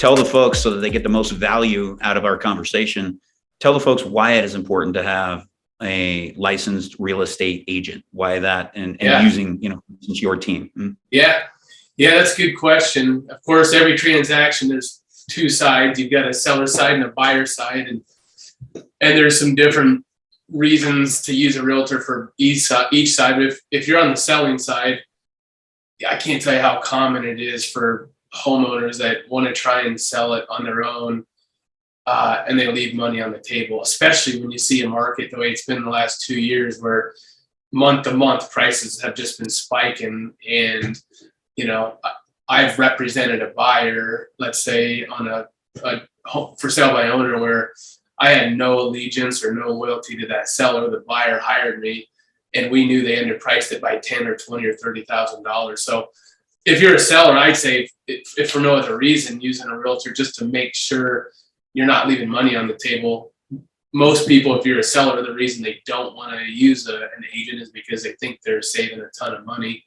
tell the folks so that they get the most value out of our conversation. Tell the folks why it is important to have a licensed real estate agent, why that, and using, since your team. Yeah, that's a good question. Of course, every transaction, there's two sides. You've got a seller side and a buyer side, and there's some different reasons to use a realtor for each side. But if you're on the selling side, I can't tell you how common it is for homeowners that want to try and sell it on their own, and they leave money on the table, especially when you see a market the way it's been the last 2 years, where month to month prices have just been spiking. And I've represented a buyer, let's say on a home for sale by owner, where I had no allegiance or no loyalty to that seller. The buyer hired me, and we knew they underpriced it by $10 or $20 or $30,000. So if you're a seller, I'd say if for no other reason, using a realtor just to make sure you're not leaving money on the table. Most people, if you're a seller, the reason they don't want to use an agent is because they think they're saving a ton of money.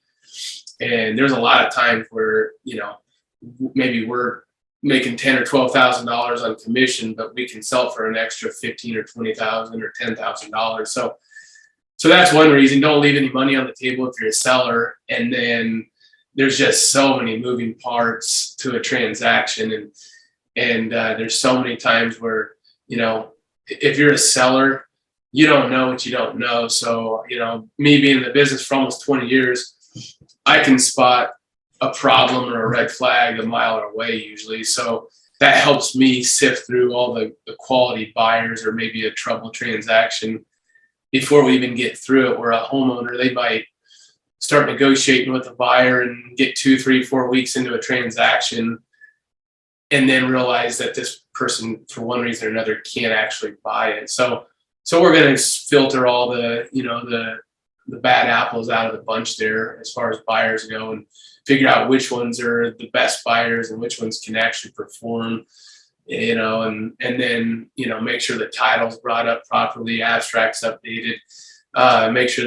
And there's a lot of times where, maybe we're making $10,000 or $12,000 on commission, but we can sell for an extra $15,000 or $20,000 or $10,000. So that's one reason. Don't leave any money on the table if you're a seller. And then there's just so many moving parts to a transaction, and there's so many times where if you're a seller, you don't know what you don't know. So me being in the business for almost 20 years, I can spot a problem or a red flag a mile away usually. So that helps me sift through all the quality buyers or maybe a trouble transaction before we even get through it. Where a homeowner, they might start negotiating with the buyer and get 2, 3, 4 weeks into a transaction, and then realize that this person, for one reason or another, can't actually buy it. So we're going to filter all the bad apples out of the bunch there as far as buyers go, and figure out which ones are the best buyers and which ones can actually perform, and then make sure the title's brought up properly, abstracts updated, make sure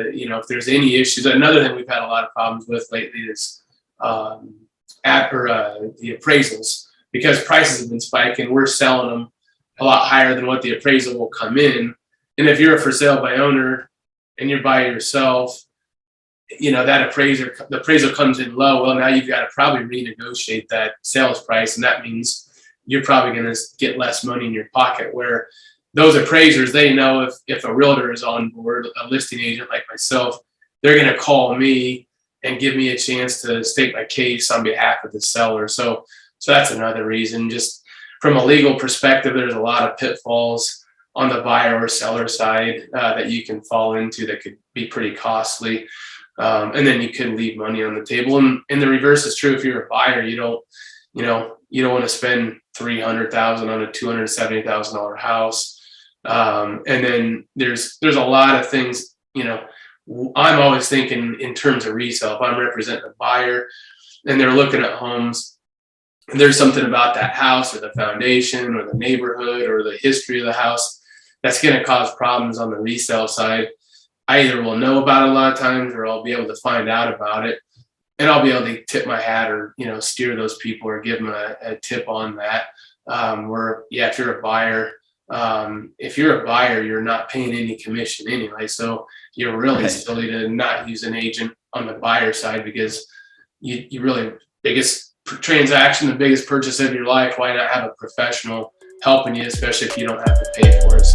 if there's any issues. Another thing we've had a lot of problems with lately is the appraisals, because prices have been spiking. We're selling them a lot higher than what the appraisal will come in. And if you're a for sale by owner and you're by yourself, the appraisal comes in low. Well, now you've got to probably renegotiate that sales price, and that means you're probably going to get less money in your pocket. Where those appraisers, they know if a realtor is on board, a listing agent like myself, they're going to call me and give me a chance to state my case on behalf of the seller. So that's another reason. Just from a legal perspective, there's a lot of pitfalls on the buyer or seller side that you can fall into that could be pretty costly. And then you can leave money on the table. And the reverse is true. If you're a buyer, you don't want to spend $300,000 on a $270,000 house. And then there's a lot of things. I'm always thinking in terms of resale. If I'm representing a buyer and they're looking at homes, and there's something about that house or the foundation or the neighborhood or the history of the house that's going to cause problems on the resale side, I either will know about it a lot of times, or I'll be able to find out about it, and I'll be able to tip my hat or steer those people or give them a tip on that. If you're a buyer, you're not paying any commission anyway, so you're really silly to not use an agent on the buyer side, because you really, biggest transaction, the biggest purchase of your life, why not have a professional helping you, especially if you don't have to pay for it.